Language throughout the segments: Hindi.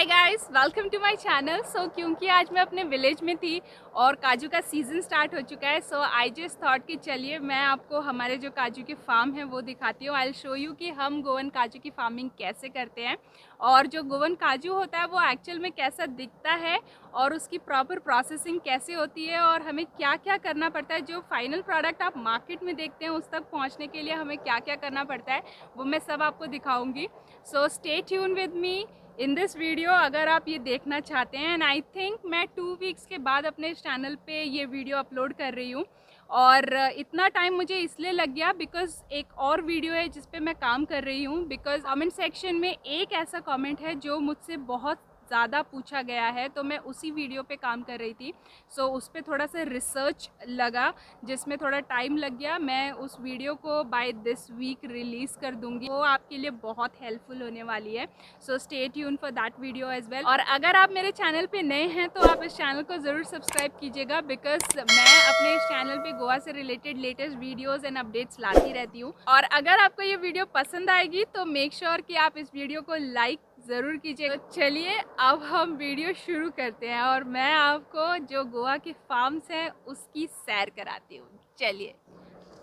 Hi guys, welcome to my channel. So क्योंकि आज मैं अपने विलेज में थी और काजू का सीज़न स्टार्ट हो चुका है, सो आई जस्ट थॉट कि चलिए मैं आपको हमारे जो काजू के फार्म है वो दिखाती हूँ। आई विल शो यू कि हम गोवन काजू की फार्मिंग कैसे करते हैं और जो गोवन काजू होता है वो एक्चुअल में कैसा दिखता है और उसकी प्रॉपर प्रोसेसिंग कैसे होती है और हमें क्या क्या करना पड़ता है। जो फाइनल प्रोडक्ट आप मार्केट में देखते हैं उस तक पहुँचने के लिए हमें क्या क्या करना पड़ता है वो मैं सब आपको दिखाऊँगी। सो stay tune with me in this video अगर आप ये देखना चाहते हैं। एंड आई थिंक मैं 2 वीक्स के बाद अपने चैनल पे ये वीडियो अपलोड कर रही हूँ और इतना टाइम मुझे इसलिए लग गया बिकॉज एक और वीडियो है जिस पे मैं काम कर रही हूँ। बिकॉज कमेंट सेक्शन में एक ऐसा कमेंट है जो मुझसे बहुत ज़्यादा पूछा गया है, तो मैं उसी वीडियो पे काम कर रही थी। सो उस पर थोड़ा सा रिसर्च लगा जिसमें थोड़ा टाइम लग गया। मैं उस वीडियो को बाय दिस वीक रिलीज़ कर दूंगी, वो आपके लिए बहुत हेल्पफुल होने वाली है। So stay tune for that video as well. और अगर आप मेरे चैनल पे नए हैं तो आप इस चैनल को ज़रूर सब्सक्राइब कीजिएगा बिकॉज मैं अपने इस चैनल पे गोवा से related latest videos and updates लाती रहती हूँ। और अगर आपको ये वीडियो पसंद आएगी तो मेक श्योर कि आप इस वीडियो को लाइक ज़रूर कीजिए। तो चलिए अब हम वीडियो शुरू करते हैं और मैं आपको जो गोवा के फार्म्स हैं उसकी सैर कराती हूँ। चलिए,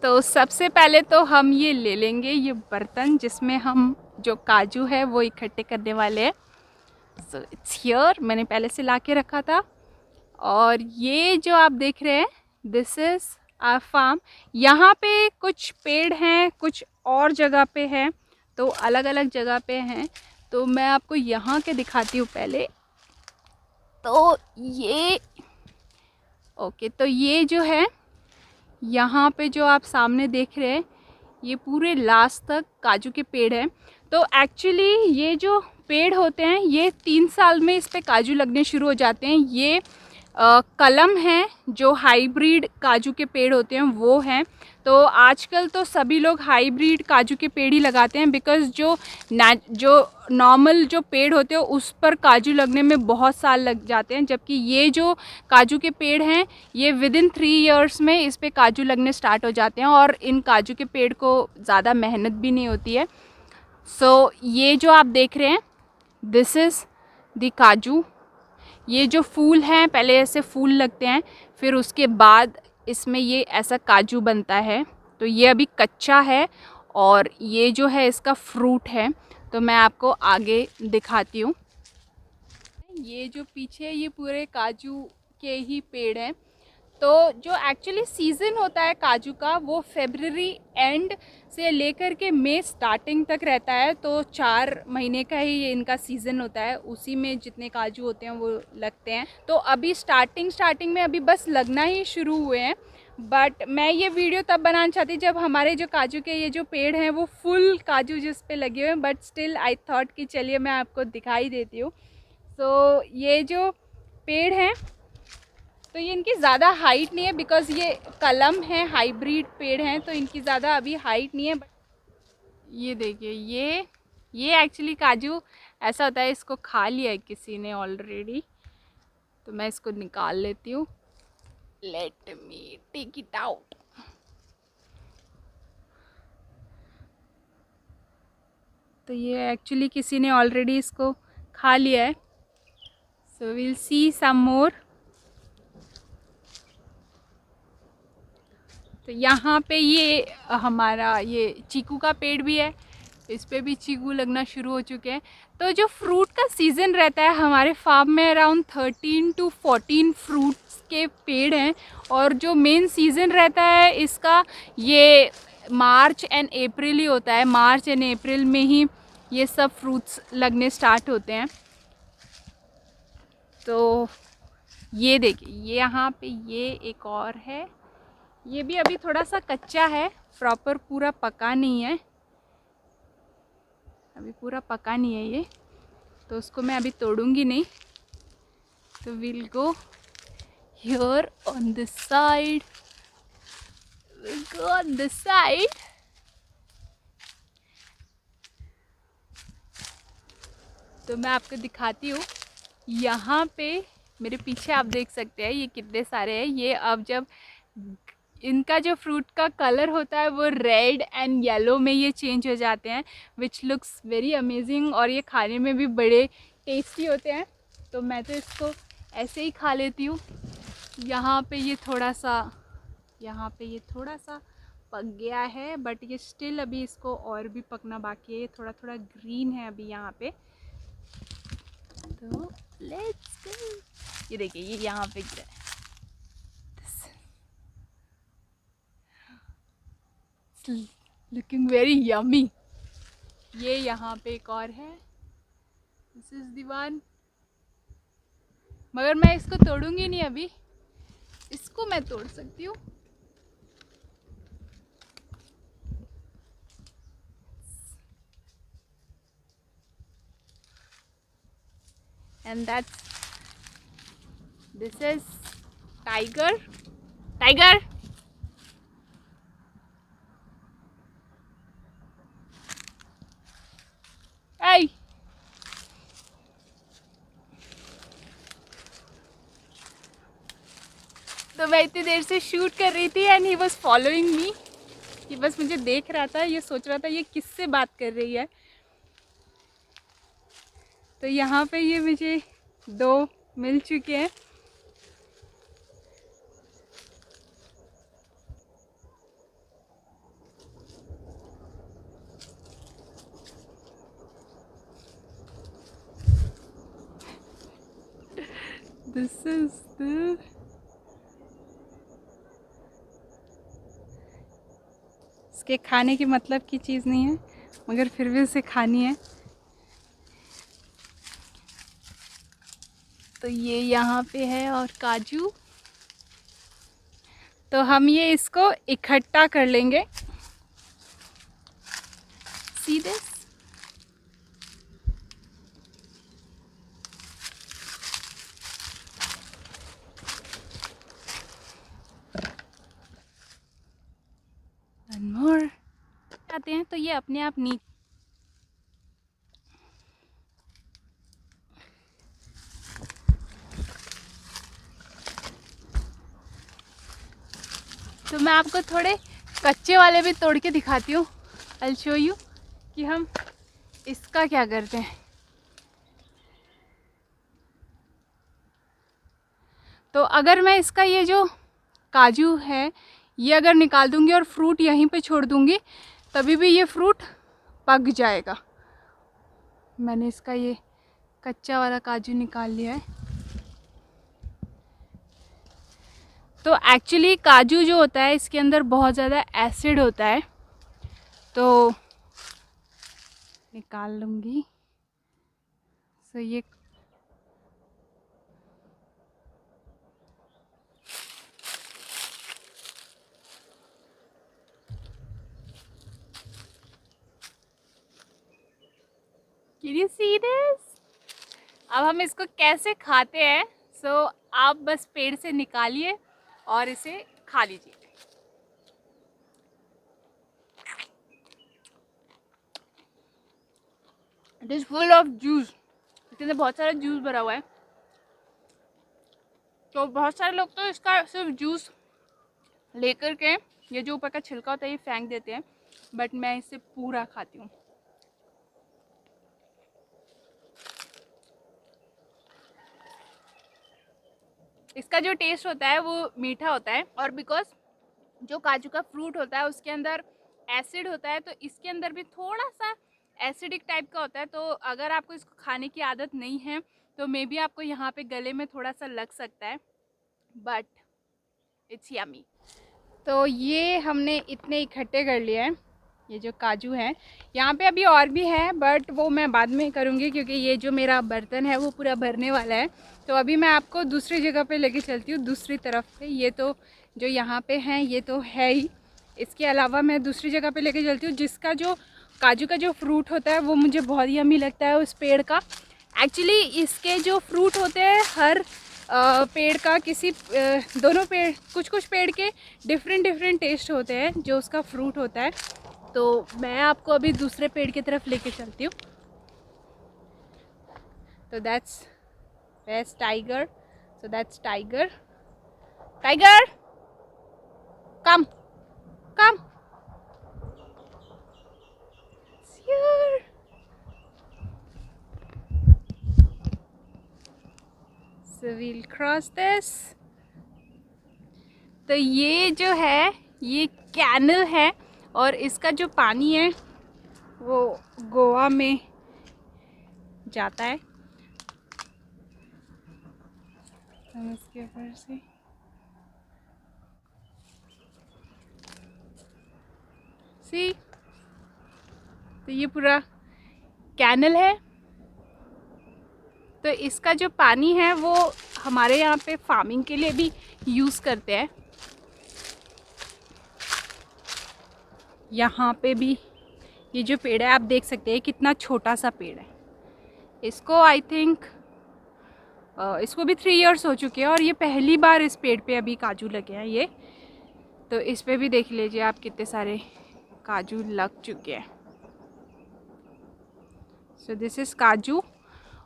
तो सबसे पहले तो हम ये ले लेंगे ये बर्तन जिसमें हम जो काजू है वो इकट्ठे करने वाले हैं। सो इट्स हियर, मैंने पहले से ला के रखा था। और ये जो आप देख रहे हैं दिस इज़ आवर फार्म। यहाँ पे कुछ पेड़ हैं, कुछ और जगह पे हैं, तो अलग अलग जगह पे हैं। तो मैं आपको यहाँ के दिखाती हूँ पहले। तो ये ओके, तो ये जो है यहाँ पे जो आप सामने देख रहे हैं ये पूरे लास्ट तक काजू के पेड़ हैं। तो एक्चुअली ये जो पेड़ होते हैं ये 3 साल में इस पे काजू लगने शुरू हो जाते हैं। ये कलम है, जो हाइब्रिड काजू के पेड़ होते हैं वो हैं। तो आजकल तो सभी लोग हाइब्रिड काजू के पेड़ ही लगाते हैं बिकॉज़ जो नॉर्मल जो पेड़ होते हैं उस पर काजू लगने में बहुत साल लग जाते हैं, जबकि ये जो काजू के पेड़ हैं ये विदिन 3 इयर्स में इस पे काजू लगने स्टार्ट हो जाते हैं और इन काजू के पेड़ को ज़्यादा मेहनत भी नहीं होती है। सो ये जो आप देख रहे हैं दिस इज़ द काजू। ये जो फूल हैं पहले ऐसे फूल लगते हैं, फिर उसके बाद इसमें ये ऐसा काजू बनता है। तो ये अभी कच्चा है और ये जो है इसका फ्रूट है। तो मैं आपको आगे दिखाती हूँ। ये जो पीछे ये पूरे काजू के ही पेड़ हैं। तो जो एक्चुअली सीज़न होता है काजू का वो फरवरी एंड से लेकर के मई स्टार्टिंग तक रहता है। तो 4 महीने का ही ये इनका सीज़न होता है, उसी में जितने काजू होते हैं वो लगते हैं। तो अभी स्टार्टिंग में अभी बस लगना ही शुरू हुए हैं। बट मैं ये वीडियो तब बनाना चाहती जब हमारे जो काजू के ये जो पेड़ हैं वो फुल काजू जिस पे लगे हुए हैं। बट स्टिल आई थॉट कि चलिए मैं आपको दिखाई देती हूँ। सो ये जो पेड़ हैं तो ये इनकी ज़्यादा हाइट नहीं है बिकॉज़ ये कलम है, हाइब्रिड पेड़ हैं, तो इनकी ज़्यादा अभी हाइट नहीं है। बट ये देखिए ये एक्चुअली काजू ऐसा होता है, इसको खा लिया है किसी ने ऑलरेडी। तो मैं इसको निकाल लेती हूँ। Let me take it out. तो ये एक्चुअली किसी ने ऑलरेडी इसको खा लिया है। सो विल सी सम मोर। तो यहाँ पे ये हमारा ये चीकू का पेड़ भी है, इस पे भी चीकू लगना शुरू हो चुके हैं। तो जो फ्रूट का सीज़न रहता है हमारे फार्म में अराउंड 13 to 14 फ्रूट्स के पेड़ हैं और जो मेन सीज़न रहता है इसका ये मार्च एंड अप्रैल ही होता है। मार्च एंड अप्रैल में ही ये सब फ्रूट्स लगने स्टार्ट होते हैं। तो ये देखिए ये यहाँ पे ये एक और है, ये भी अभी थोड़ा सा कच्चा है, प्रॉपर पूरा पका नहीं है, अभी पूरा पका नहीं है ये। तो उसको मैं अभी तोड़ूंगी नहीं। तो will go here on this side, will go on this side. तो मैं आपको दिखाती हूँ। यहाँ पे मेरे पीछे आप देख सकते हैं ये कितने सारे हैं। ये अब जब इनका जो फ्रूट का कलर होता है वो रेड एंड येलो में ये चेंज हो जाते हैं, विच लुक्स वेरी अमेजिंग। और ये खाने में भी बड़े टेस्टी होते हैं, तो मैं तो इसको ऐसे ही खा लेती हूँ। यहाँ पे ये थोड़ा सा पक गया है, बट ये स्टिल अभी इसको और भी पकना बाकी है। ये थोड़ा थोड़ा ग्रीन है अभी यहाँ पे। तो लेट्स गो। ये देखिए, ये यहाँ पे गिरा है। Looking very yummy. ये यहाँ पे एक और है, दिस इज द वन। मगर मैं इसको तोड़ूंगी नहीं अभी, इसको मैं तोड़ सकती हूँ। And this is Tiger. Tiger, I. तो मैं इतनी देर से शूट कर रही थी and he was following me. ये बस मुझे देख रहा था, ये सोच रहा था ये किससे बात कर रही है। तो यहाँ पे ये मुझे 2 मिल चुके हैं। This is the इसके खाने की मतलब की चीज़ नहीं है, मगर फिर भी उसे खानी है। तो ये यहाँ पे है और काजू। तो हम ये इसको इकट्ठा कर लेंगे। See this. वन मोर आते हैं तो ये अपने आप नीचे। तो मैं आपको थोड़े कच्चे वाले भी तोड़ के दिखाती हूँ। I'll show you कि हम इसका क्या करते हैं। तो अगर मैं इसका ये जो काजू है ये अगर निकाल दूंगी और फ्रूट यहीं पे छोड़ दूंगी, तभी भी ये फ्रूट पक जाएगा। मैंने इसका ये कच्चा वाला काजू निकाल लिया है। तो एक्चुअली काजू जो होता है इसके अंदर बहुत ज़्यादा एसिड होता है, तो निकाल लूँगी। सो ये Can you see this? अब हम इसको कैसे खाते हैं, सो आप बस पेड़ से निकालिए और इसे खा लीजिए। It is full of juice. इसके अंदर बहुत सारा जूस भरा हुआ है। तो बहुत सारे लोग तो इसका सिर्फ जूस लेकर के ये जो ऊपर का छिलका होता है ये फेंक देते हैं, बट मैं इसे पूरा खाती हूँ। इसका जो टेस्ट होता है वो मीठा होता है, और बिकॉज जो काजू का फ्रूट होता है उसके अंदर एसिड होता है, तो इसके अंदर भी थोड़ा सा एसिडिक टाइप का होता है। तो अगर आपको इसको खाने की आदत नहीं है तो मे बी आपको यहाँ पे गले में थोड़ा सा लग सकता है, बट इट्स यमी। तो ये हमने इतने इकट्ठे कर लिए हैं, ये जो काजू है। यहाँ पे अभी और भी है, बट वो मैं बाद में करूँगी क्योंकि ये जो मेरा बर्तन है वो पूरा भरने वाला है। तो अभी मैं आपको दूसरी जगह पे लेके चलती हूँ, दूसरी तरफ पे। ये तो जो यहाँ पे हैं ये तो है ही, इसके अलावा मैं दूसरी जगह पे लेके चलती हूँ जिसका जो काजू का जो फ्रूट होता है वो मुझे बहुत यम्मी लगता है उस पेड़ का। एक्चुअली इसके जो फ्रूट होते हैं हर पेड़ का दोनों पेड़, कुछ पेड़ के डिफरेंट टेस्ट होते हैं जो उसका फ्रूट होता है। तो मैं आपको अभी दूसरे पेड़ की तरफ लेके चलती हूँ। तो that's tiger. So that's tiger. Tiger come come here। So we'll cross this. तो ये जो है ये कैनल है और इसका जो पानी है वो गोवा में जाता है। हम इसके ऊपर से सी, तो ये पूरा कैनल है। तो इसका जो पानी है वो हमारे यहाँ पे फार्मिंग के लिए भी यूज़ करते हैं। यहाँ पे भी ये जो पेड़ है आप देख सकते हैं कितना छोटा सा पेड़ है। इसको आई थिंक इसको भी 3 इयर्स हो चुके हैं और ये पहली बार इस पेड़ पे अभी काजू लगे हैं ये। तो इस पे भी देख लीजिए आप कितने सारे काजू लग चुके हैं। सो दिस इज़ काजू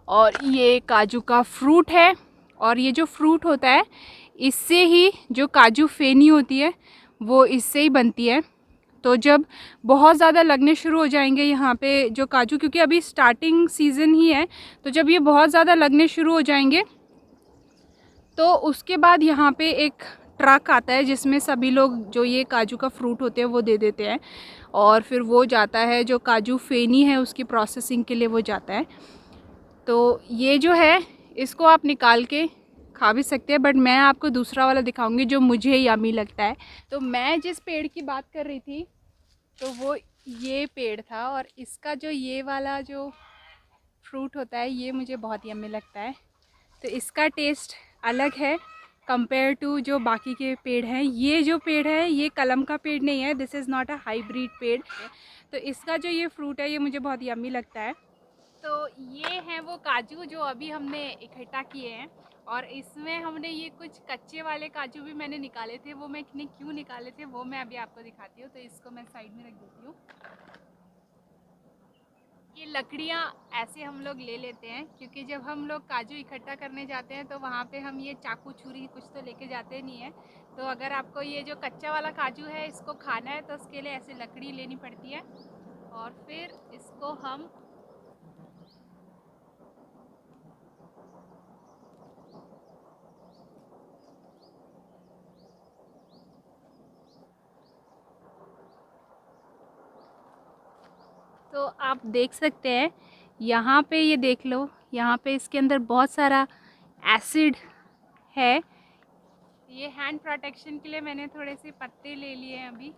और ये काजू का फ्रूट है। और ये जो फ्रूट होता है इससे ही जो काजू फेनी होती है वो इससे ही बनती है। तो जब बहुत ज़्यादा लगने शुरू हो जाएंगे यहाँ पे जो काजू, क्योंकि अभी स्टार्टिंग सीज़न ही है, तो जब ये बहुत ज़्यादा लगने शुरू हो जाएंगे तो उसके बाद यहाँ पे एक ट्रक आता है जिसमें सभी लोग जो ये काजू का फ्रूट होते हैं वो दे देते हैं और फिर वो जाता है जो काजू फेनी है उसकी प्रोसेसिंग के लिए वो जाता है। तो ये जो है इसको आप निकाल के खा भी सकते हैं, बट मैं आपको दूसरा वाला दिखाऊंगी जो मुझे यम्मी लगता है। तो मैं जिस पेड़ की बात कर रही थी तो वो ये पेड़ था और इसका जो ये वाला जो फ्रूट होता है ये मुझे बहुत यम्मी लगता है। तो इसका टेस्ट अलग है कंपेयर टू जो बाकी के पेड़ हैं। ये जो पेड़ है ये कलम का पेड़ नहीं है, this is not a hybrid पेड़। तो इसका जो ये फ्रूट है ये मुझे बहुत यम्मी लगता है। तो ये हैं वो काजू जो अभी हमने इकट्ठा किए हैं और इसमें हमने ये कुछ कच्चे वाले काजू भी मैंने निकाले थे। वो मैंने क्यों निकाले थे वो मैं अभी आपको दिखाती हूँ। तो इसको मैं साइड में रख देती हूँ। ये लकड़ियाँ ऐसे हम लोग ले लेते हैं क्योंकि जब हम लोग काजू इकट्ठा करने जाते हैं तो वहाँ पे हम ये चाकू छुरी कुछ तो लेके जाते नहीं है। तो अगर आपको ये जो कच्चा वाला काजू है इसको खाना है तो उसके लिए ऐसे लकड़ी लेनी पड़ती है और फिर इसको हम तो आप देख सकते हैं यहाँ पे, ये देख लो यहाँ पे इसके अंदर बहुत सारा एसिड है। ये हैंड प्रोटेक्शन के लिए मैंने थोड़े से पत्ते ले लिए हैं अभी।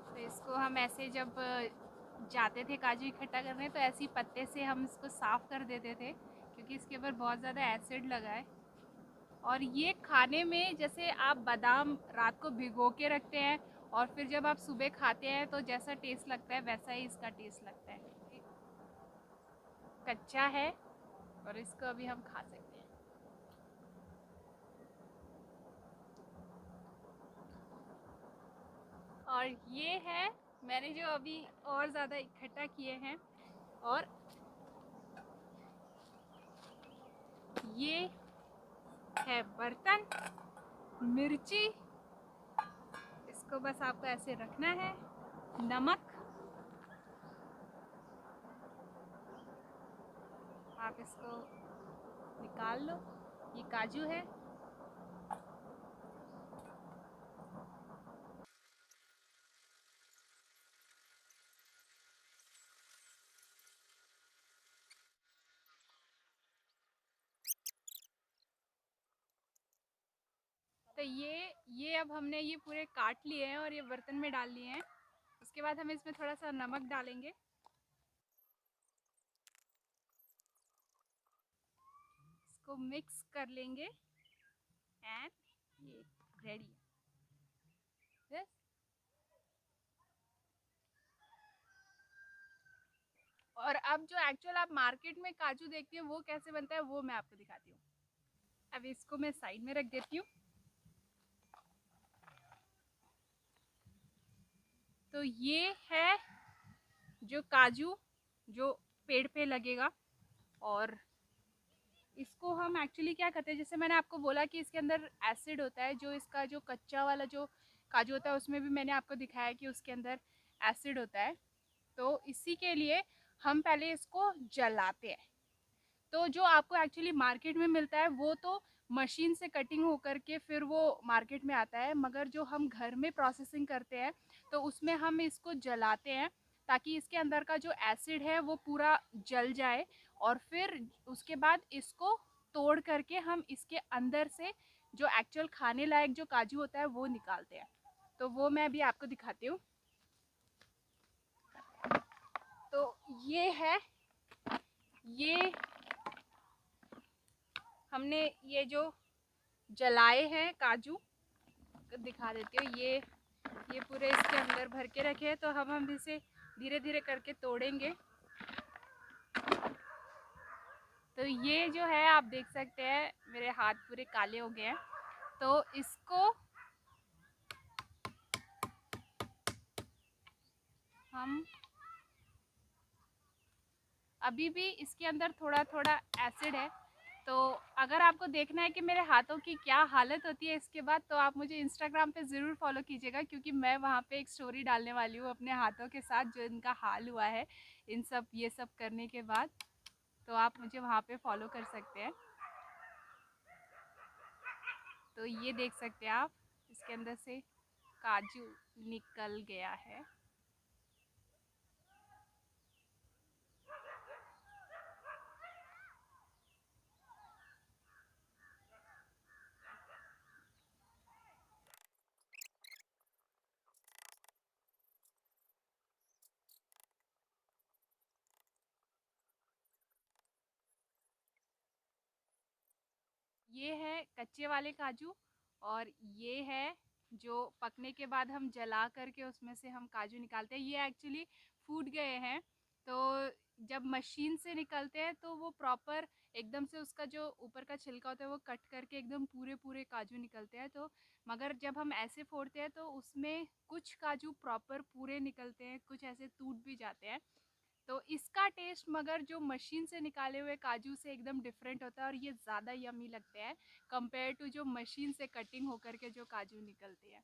तो इसको हम ऐसे जब जाते थे काजू इकट्ठा करने तो ऐसे ही पत्ते से हम इसको साफ़ कर देते थे क्योंकि इसके ऊपर बहुत ज़्यादा एसिड लगा है। और ये खाने में जैसे आप बादाम रात को भिगो के रखते हैं और फिर जब आप सुबह खाते हैं तो जैसा टेस्ट लगता है वैसा ही इसका टेस्ट लगता है। कच्चा है और इसको अभी हम खा सकते हैं। और ये है मैंने जो अभी और ज़्यादा इकट्ठा किए हैं। और ये है बर्तन, मिर्ची, इसको बस आपको ऐसे रखना है, नमक, आप इसको निकाल लो। ये काजू है। तो ये अब हमने ये पूरे काट लिए हैं और ये बर्तन में डाल लिए हैं। उसके बाद हम इसमें थोड़ा सा नमक डालेंगे, इसको मिक्स कर लेंगे एंड ये रेडी। और अब जो एक्चुअल आप मार्केट में काजू देखती हैं वो कैसे बनता है वो मैं आपको दिखाती हूँ। अब इसको मैं साइड में रख देती हूँ। तो ये है जो काजू जो पेड़ पे लगेगा, और इसको हम एक्चुअली क्या करते हैं, जैसे मैंने आपको बोला कि इसके अंदर एसिड होता है, जो इसका जो कच्चा वाला जो काजू होता है उसमें भी मैंने आपको दिखाया कि उसके अंदर एसिड होता है। तो इसी के लिए हम पहले इसको जलाते हैं। तो जो आपको एक्चुअली मार्केट में मिलता है वो तो मशीन से कटिंग होकर के फिर वो मार्केट में आता है, मगर जो हम घर में प्रोसेसिंग करते हैं तो उसमें हम इसको जलाते हैं ताकि इसके अंदर का जो एसिड है वो पूरा जल जाए, और फिर उसके बाद इसको तोड़ करके हम इसके अंदर से जो एक्चुअल खाने लायक जो काजू होता है वो निकालते हैं। तो वो मैं अभी आपको दिखाती हूँ। तो ये है, ये हमने ये जो जलाए हैं काजू, दिखा देती हूँ। ये पूरे इसके अंदर भर के रखे हैं, तो हम इसे धीरे धीरे करके तोड़ेंगे। तो ये जो है आप देख सकते हैं मेरे हाथ पूरे काले हो गए हैं। तो इसको हम अभी भी इसके अंदर थोड़ा थोड़ा एसिड है, तो अगर आपको देखना है कि मेरे हाथों की क्या हालत होती है इसके बाद, तो आप मुझे इंस्टाग्राम पे ज़रूर फॉलो कीजिएगा, क्योंकि मैं वहाँ पे एक स्टोरी डालने वाली हूँ अपने हाथों के साथ जो इनका हाल हुआ है ये सब करने के बाद। तो आप मुझे वहाँ पे फॉलो कर सकते हैं। तो ये देख सकते हैं आप, इसके अंदर से काजू निकल गया है। ये है कच्चे वाले काजू, और ये है जो पकने के बाद हम जला करके उसमें से हम काजू निकालते हैं। ये एक्चुअली फूट गए हैं, तो जब मशीन से निकलते हैं तो वो प्रॉपर एकदम से उसका जो ऊपर का छिलका होता है वो कट करके एकदम पूरे पूरे काजू निकलते हैं। तो मगर जब हम ऐसे फोड़ते हैं तो उसमें कुछ काजू प्रॉपर पूरे निकलते हैं, कुछ ऐसे टूट भी जाते हैं। तो इसका टेस्ट मगर जो मशीन से निकाले हुए काजू से एकदम डिफरेंट होता है, और ये ज़्यादा यमी लगते हैं कंपेयर टू जो मशीन से कटिंग होकर के जो काजू निकलते हैं।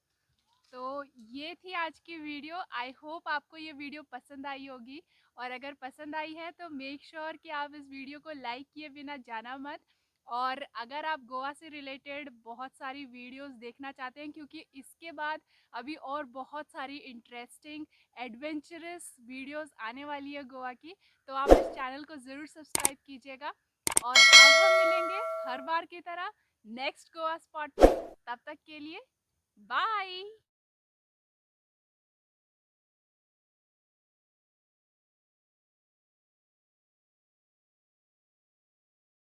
तो ये थी आज की वीडियो। आई होप आपको ये वीडियो पसंद आई होगी, और अगर पसंद आई है तो मेक श्योर कि आप इस वीडियो को लाइक किए बिना जाना मत। और अगर आप गोवा से रिलेटेड बहुत सारी वीडियोस देखना चाहते हैं, क्योंकि इसके बाद अभी और बहुत सारी इंटरेस्टिंग एडवेंचरस वीडियोस आने वाली है गोवा की, तो आप इस चैनल को ज़रूर सब्सक्राइब कीजिएगा। और अब हम मिलेंगे हर बार की तरह नेक्स्ट गोवा स्पॉट पे। तब तक के लिए बाय।